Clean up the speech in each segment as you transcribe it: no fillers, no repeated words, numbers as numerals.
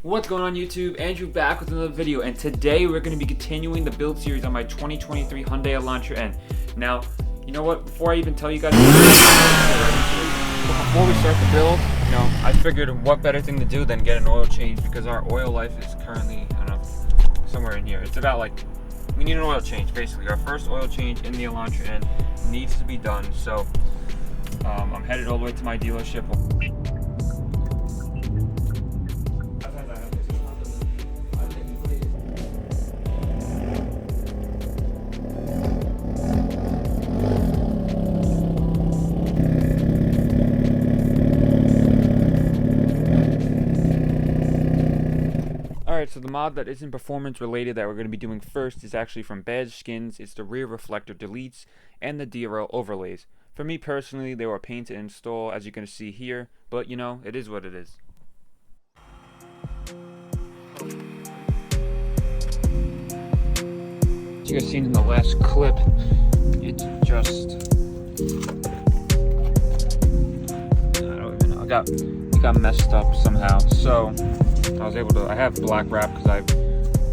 What's going on YouTube? Andrew back with another video, and today we're going to be continuing the build series on my 2023 Hyundai Elantra N. Now, you know what, before I even tell you guys before we start the build, you know, I figured what better thing to do than get an oil change, because our oil life is currently, I don't know, somewhere in here. It's about like, we need an oil change basically. Our first oil change in the Elantra N needs to be done, so I'm headed all the way to my dealership. Alright, so the mod that isn't performance related that we're going to be doing first is actually from Badge Skins. It's the rear reflector deletes and the DLRl overlays. For me personally, they were a pain to install, as you can see here, but you know, it is what it is. As you guys seen in the last clip, it's just, I don't even know, it got messed up somehow, so I was able to, I have black wrap because I've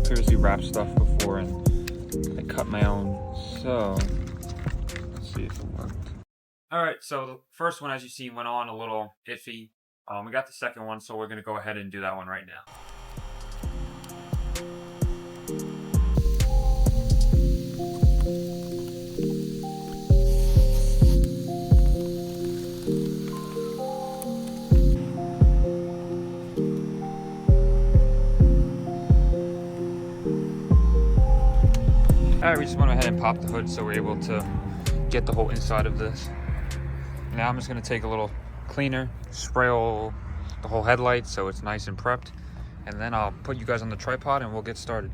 previously wrapped stuff before and I cut my own, so let's see if it worked. Alright, so the first one, as you see, went on a little iffy. We got the second one, so we're going to go ahead and do that one right now. Alright, we just went ahead and popped the hood so we're able to get the whole inside of this. Now I'm just going to take a little cleaner, spray the whole headlight so it's nice and prepped, and then I'll put you guys on the tripod and we'll get started.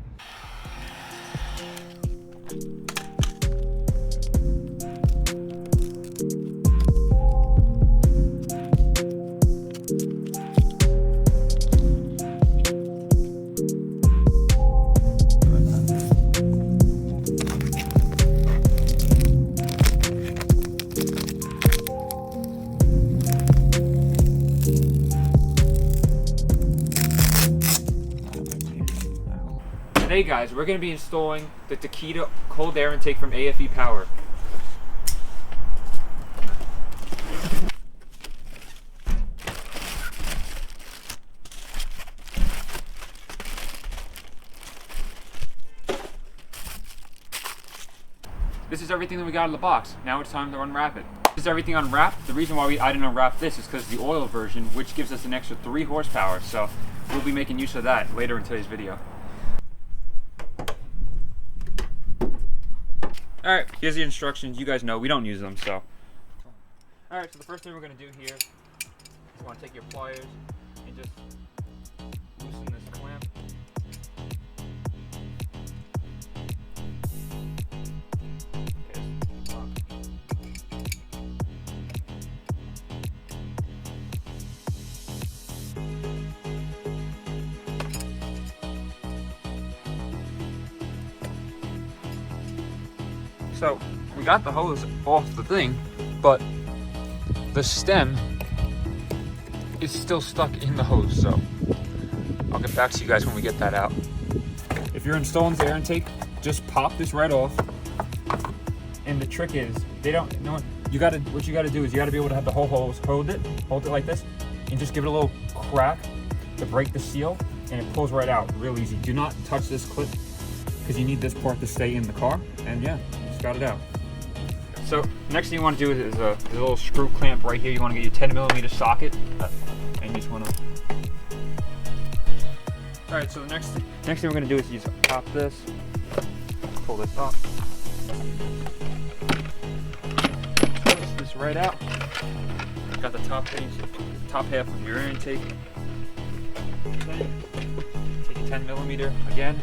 Today guys, we're going to be installing the Takeda cold air intake from AFE Power. This is everything that we got in the box. Now it's time to unwrap it. This is everything unwrapped. The reason why I didn't unwrap this is because the oil version, which gives us an extra 3 horsepower, so we'll be making use of that later in today's video. Alright, here's the instructions. You guys know, we don't use them, so. Alright, so the first thing we're going to do here, you want to take your pliers and just loosen this clamp. So, we got the hose off the thing, but the stem is still stuck in the hose, so I'll get back to you guys when we get that out. If you're installing the air intake, just pop this right off. And the trick is, what you gotta do is you gotta be able to have the whole hose, hold it like this, and just give it a little crack to break the seal, and it pulls right out real easy. Do not touch this clip, because you need this part to stay in the car, and yeah, just got it out. So next thing you want to do is a little screw clamp right here. You want to get your 10mm socket, and you just want to. All right, so the next thing we're going to do is just pop this, pull this up, twist this right out. Got the top half of your air intake. Then take a 10mm again.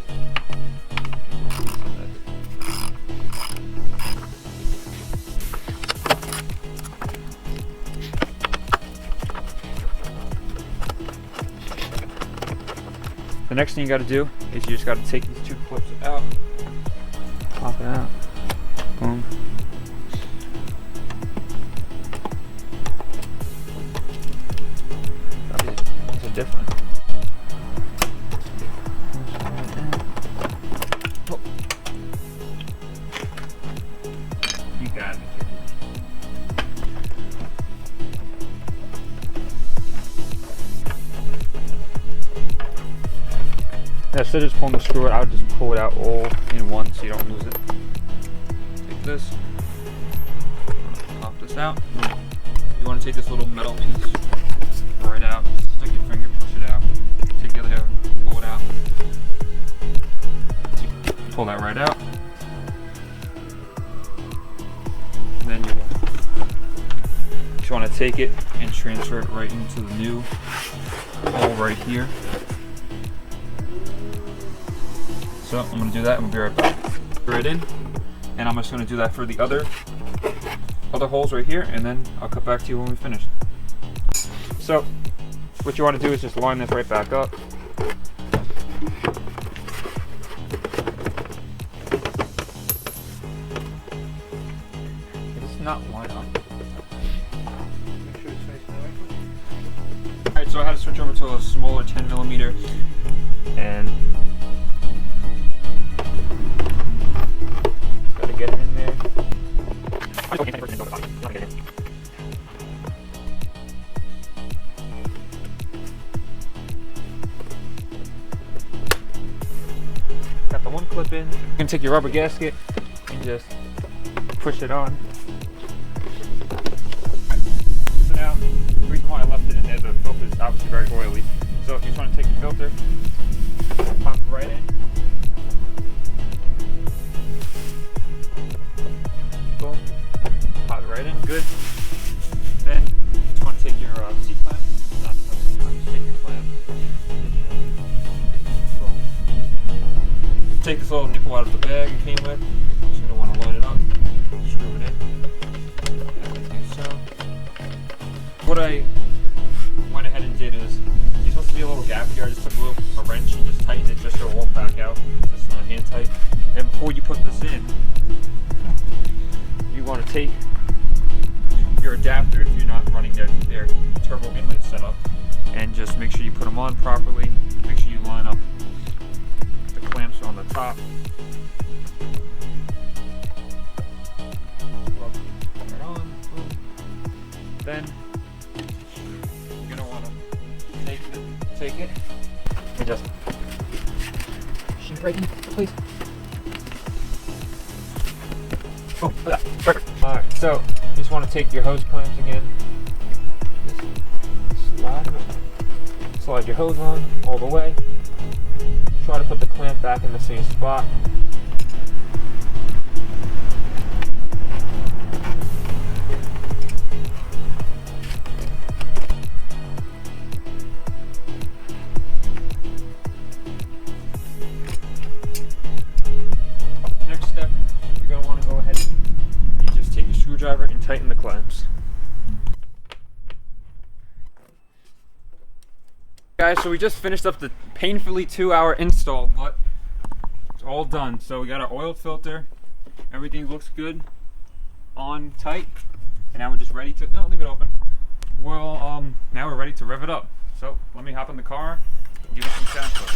The next thing you got to do is you just got to take these 2 clips out, pop it out, boom. These are different. instead of just pulling the screw out, I would just pull it out all in one so you don't lose it. Take this, pop this out. You want to take this little metal piece right out, stick your finger, push it out, take the other hair, pull it out. Pull that right out. And then you just want to take it and transfer it right into the new hole right here. So I'm going to do that and we'll be right back. Right in, and I'm just going to do that for the other holes right here, and then I'll cut back to you when we finish. So what you want to do is just line this right back up. It's not line up. Make sure it's facing the right way. Alright, so I had to switch over to a smaller 10mm, and gotta get it in there. Got the one clip in. You can take your rubber gasket and just push it on. So now, the reason why I left it in there, the filter is obviously very oily. So if you just want to take your filter, pop it right in. Boom. Pop it right in. Good. Then you just want to take your C-clamp. Not C-clamp, just take your clamp. Boom. Take this little nipple out of the bag it came with. Just going to want to line it up. Screw it in. Like so. What I went ahead and did is, there's supposed to be a little gap here. I just took a wrench and just tightened it just so it won't back out. It's just not hand tight. And before you put this in, you want to take your adapter if you're not running their turbo inlet setup, and just make sure you put them on properly. Make sure you line up the clamps on the top. Right on. Boom. Then you're gonna want to take it and just shoot right in, please. Oh, yeah, perfect. Alright, so you just want to take your hose clamps again. Just slide your hose on all the way. Try to put the clamp back in the same spot. Next step, you're going to want to go ahead and just take your screwdriver and tighten the clamps. Guys, so we just finished up the painfully 2-hour install, but it's all done. So we got our oil filter, everything looks good, on tight, and now we're just ready to, no, leave it open. Well, now we're ready to rev it up. So let me hop in the car and give it some sound clips.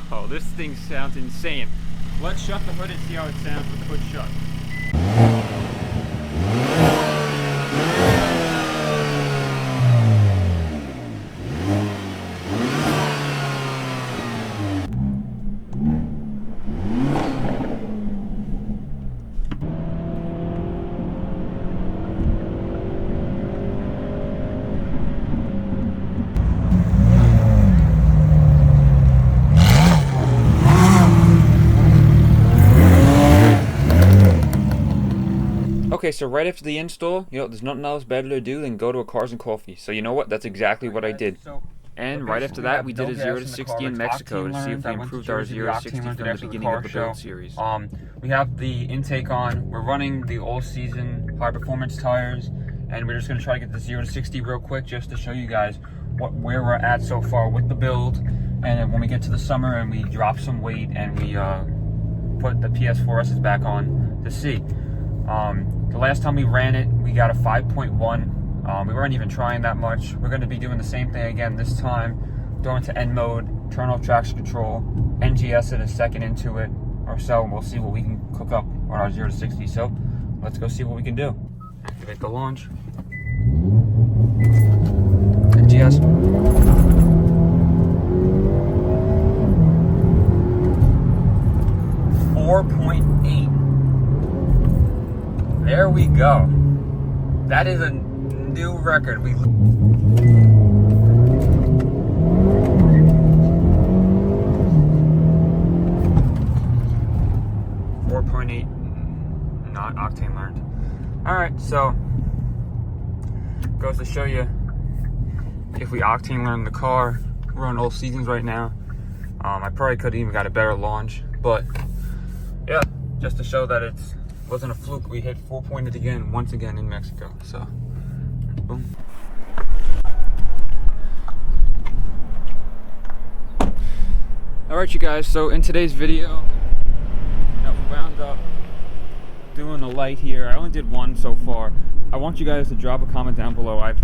Bro, this thing sounds insane. Let's shut the hood and see how it sounds with the hood shut. Okay, so right after the install, there's nothing else better to do than go to a Cars and Coffee. So you know what? That's exactly what I did. And right after that, we did a 0 to 60 in Mexico to see if we improved our 0 to 60 from the beginning of the build series. We have the intake on. We're running the all-season high-performance tires, and we're just going to try to get the 0 to 60 real quick just to show you guys where we're at so far with the build. And then when we get to the summer and we drop some weight and we put the PS4Ss back on to see. The last time we ran it, we got a 5.1. We weren't even trying that much. We're going to be doing the same thing again this time. Going to N mode, turn off traction control, NGS it a second into it or so, and we'll see what we can cook up on our 0 to 60. So let's go see what we can do. Activate the launch. NGS. 4.8. There we go. That is a new record. 4.8, not octane learned. Alright, so goes to show you if we octane learn the car. We're on all seasons right now. I probably could have even got a better launch, but yeah, just to show that it wasn't a fluke. We hit 4.8 again, once again in Mexico. So, boom. Alright, you guys, so in today's video, we wound up doing a light here. I only did one so far. I want you guys to drop a comment down below. I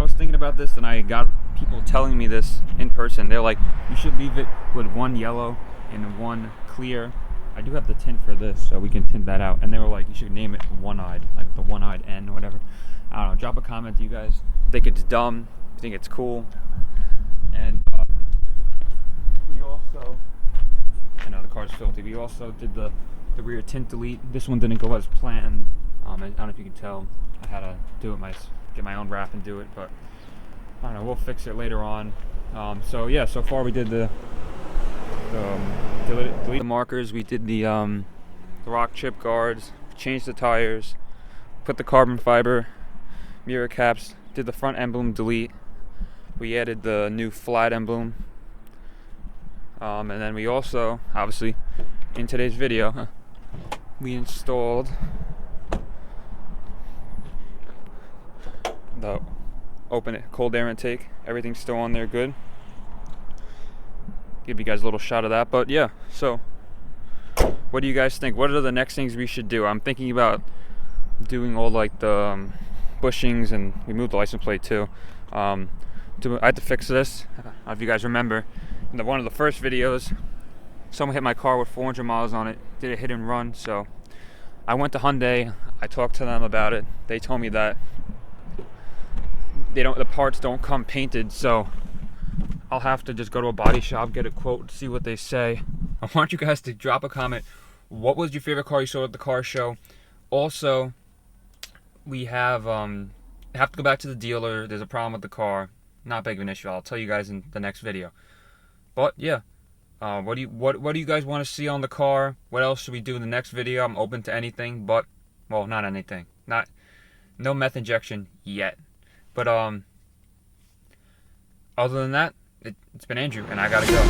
was thinking about this, and I got people telling me this in person. They're like, you should leave it with one yellow and one clear. I do have the tint for this, so we can tint that out. And they were like, you should name it One-Eyed, like the One-Eyed N or whatever. I don't know. Drop a comment. Do you guys think it's dumb? Think it's cool? And we also, I know the car's filthy. We also did the rear tint delete. This one didn't go as planned. I don't know if you can tell. I had to do it get my own wrap and do it, but I don't know. We'll fix it later on. So yeah, so far we did delete the markers. We did the rock chip guards, changed the tires, put the carbon fiber mirror caps, did the front emblem delete. We added the new flat emblem, and then we also, obviously, in today's video, we installed the cold air intake. Everything's still on there good. Give you guys a little shot of that. But yeah, so what do you guys think? What are the next things we should do? I'm thinking about doing all like the bushings, and we moved the license plate too. I had to fix this. I don't know if you guys remember, in one of the first videos, someone hit my car with 400 miles on it, did a hit and run. So I went to Hyundai, I talked to them about it. They told me that the parts don't come painted, so I'll have to just go to a body shop, get a quote, see what they say. I want you guys to drop a comment. What was your favorite car you saw at the car show? Also, we have to go back to the dealer. There's a problem with the car. Not big of an issue. I'll tell you guys in the next video. But yeah, what do you guys want to see on the car? What else should we do in the next video? I'm open to anything, but well, not anything. No meth injection yet. But other than that, it's been Andrew, and I gotta go.